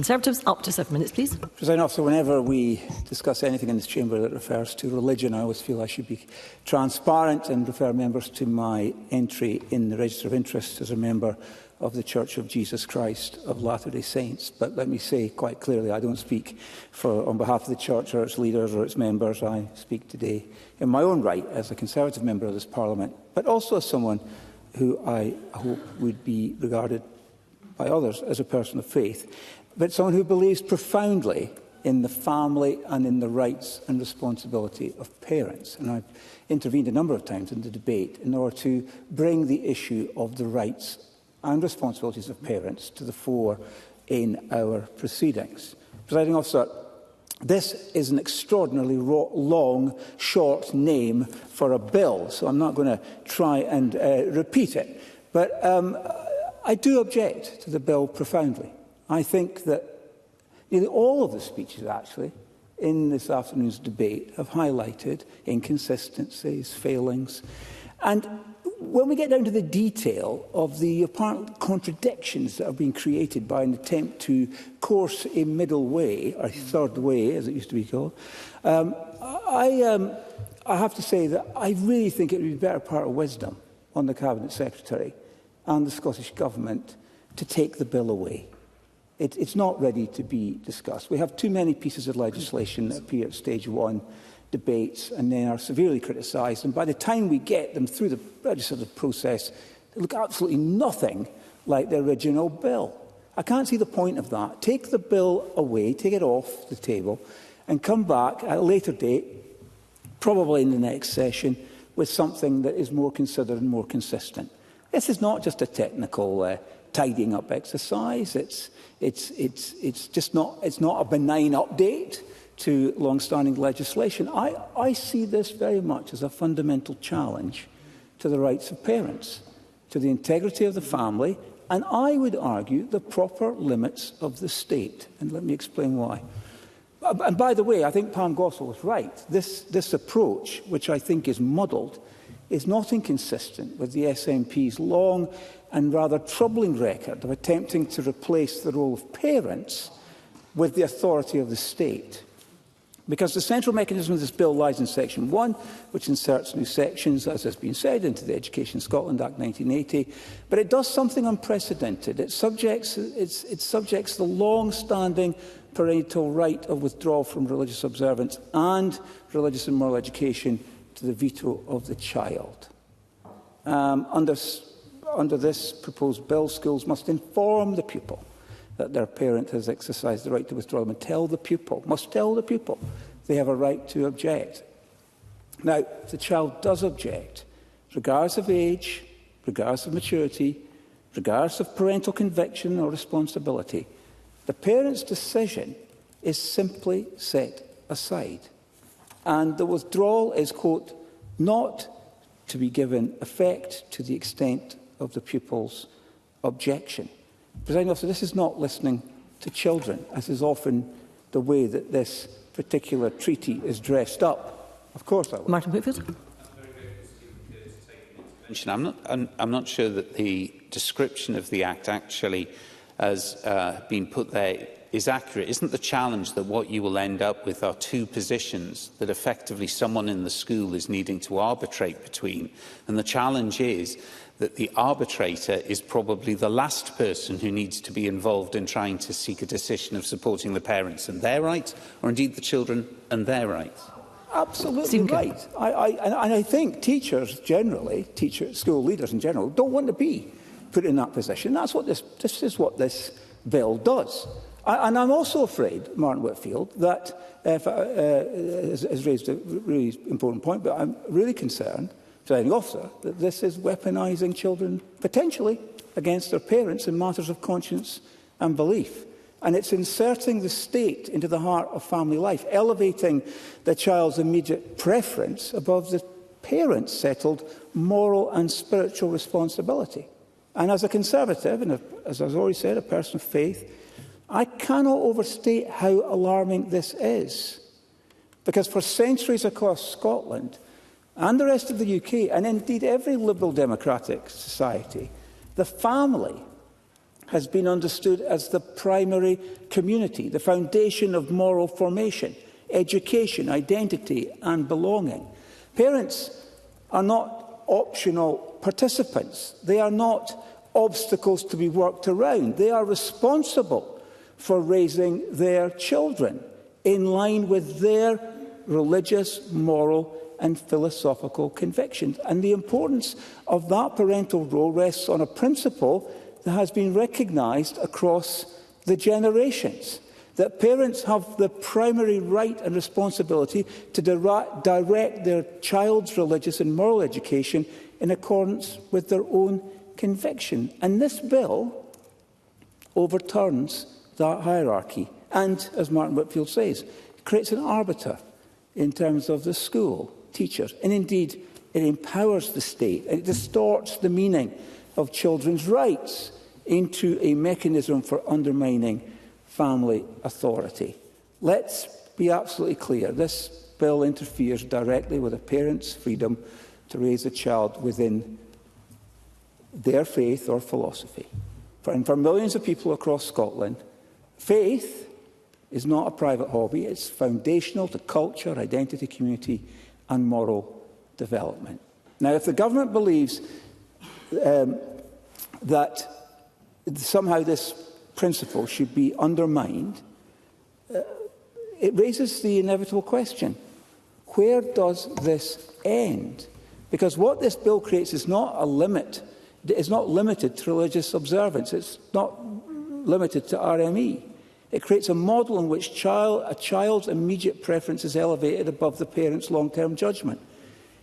Conservatives. Up to 7 minutes, please. Presiding Officer, whenever we discuss anything in this chamber that refers to religion, I always feel I should be transparent and refer members to my entry in the Register of Interest as a member of the Church of Jesus Christ of Latter-day Saints. But let me say quite clearly, I don't speak on behalf of the Church or its leaders or its members. I speak today in my own right as a Conservative member of this Parliament, but also as someone who I hope would be regarded by others as a person of faith, but someone who believes profoundly in the family and in the rights and responsibility of parents. And I've intervened a number of times in the debate in order to bring the issue of the rights and responsibilities of parents to the fore in our proceedings. Presiding Officer, this is an extraordinarily long, short name for a bill, so I'm not going to try and repeat it. But I do object to the bill profoundly. I think that nearly all of the speeches, actually, in this afternoon's debate have highlighted inconsistencies, failings. And when we get down to the detail of the apparent contradictions that have been created by an attempt to course a middle way, or a third way, as it used to be called, I have to say that I really think it would be a better part of wisdom on the Cabinet Secretary and the Scottish Government to take the bill away. It's not ready to be discussed. We have too many pieces of legislation that appear at stage 1 debates and then are severely criticised, and by the time we get them through the legislative process, they look absolutely nothing like the original bill. I can't see the point of that. Take the bill away, take it off the table, and come back at a later date, probably in the next session, with something that is more considered and more consistent. This is not just a technical tidying up exercise. It's not a benign update to long-standing legislation. I see this very much as a fundamental challenge to the rights of parents, to the integrity of the family, and I would argue the proper limits of the state. And let me explain why. And by the way, I think Pam Gossel was right. This approach, which I think is muddled, is not inconsistent with the SNP's long and rather troubling record of attempting to replace the role of parents with the authority of the state. Because the central mechanism of this bill lies in Section 1, which inserts new sections, as has been said, into the Education Scotland Act 1980. But it does something unprecedented. It subjects the long-standing parental right of withdrawal from religious observance and religious and moral education to the veto of the child. Under this proposed bill, schools must inform the pupil that their parent has exercised the right to withdraw them and must tell the pupil they have a right to object. Now, if the child does object, regardless of age, regardless of maturity, regardless of parental conviction or responsibility, the parent's decision is simply set aside. And the withdrawal is, quote, not to be given effect to the extent of the pupil's objection. Presiding Officer, this is not listening to children, as is often the way that this particular treaty is dressed up. Of course I will. Martin Whitfield. I'm not sure that the description of the Act actually has been put there is accurate. Isn't the challenge that what you will end up with are two positions that effectively someone in the school is needing to arbitrate between? And the challenge is that the arbitrator is probably the last person who needs to be involved in trying to seek a decision of supporting the parents and their rights, or indeed the children and their rights. Absolutely right. I think teachers generally, school leaders in general, don't want to be put in that position. That's what this is what this bill does. And I'm also afraid, Martin Whitfield, that has raised a really important point, but I'm really concerned, Presiding Officer, that this is weaponising children, potentially, against their parents in matters of conscience and belief. And it's inserting the state into the heart of family life, elevating the child's immediate preference above the parent's settled moral and spiritual responsibility. And as a Conservative, and as I've already said, a person of faith, I cannot overstate how alarming this is. Because for centuries across Scotland and the rest of the UK, and indeed every liberal democratic society, the family has been understood as the primary community, the foundation of moral formation, education, identity and belonging. Parents are not optional participants. They are not obstacles to be worked around. They are responsible for raising their children in line with their religious, moral and philosophical convictions. And the importance of that parental role rests on a principle that has been recognised across the generations, that parents have the primary right and responsibility to direct their child's religious and moral education in accordance with their own conviction. And this bill overturns that hierarchy and, as Martin Whitfield says, creates an arbiter in terms of the school, teachers, and indeed it empowers the state. It distorts the meaning of children's rights into a mechanism for undermining family authority. Let's be absolutely clear. This bill interferes directly with a parent's freedom to raise a child within their faith or philosophy. And for millions of people across Scotland, faith is not a private hobby. It's foundational to culture, identity, community and moral development. Now, if the government believes that somehow this principle should be undermined, it raises the inevitable question: where does this end? Because what this bill creates is not a limit. It's not limited to religious observance. It's not limited to RME. It creates a model in which a child's immediate preference is elevated above the parent's long-term judgment,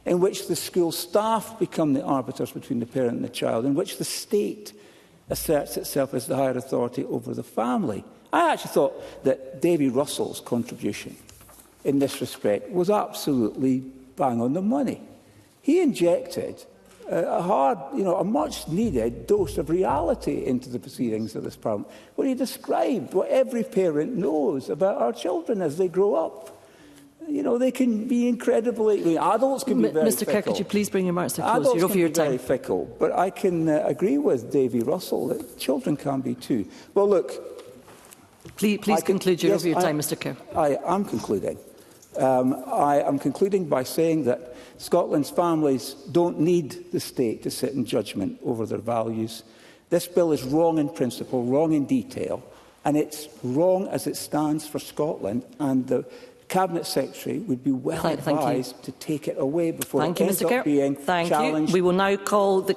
in which the school staff become the arbiters between the parent and the child, in which the state asserts itself as the higher authority over the family. I actually thought that Davy Russell's contribution in this respect was absolutely bang on the money. He injected a much-needed dose of reality into the proceedings of this Parliament, where he described what every parent knows about our children as they grow up. You know, they can be incredibly... adults can be very Mr. fickle. Kerr, could you please bring your remarks to a close? Adults You're over can your be time. very fickle, but I can agree with Davy Russell that children can be too. Well, look... Please conclude. You're over your time, Mr. Kerr. I am concluding. I am concluding by saying that Scotland's families don't need the state to sit in judgment over their values. This bill is wrong in principle, wrong in detail, and it's wrong as it stands for Scotland, and the Cabinet Secretary would be well advised to take it away before it ends up being challenged. We will now call the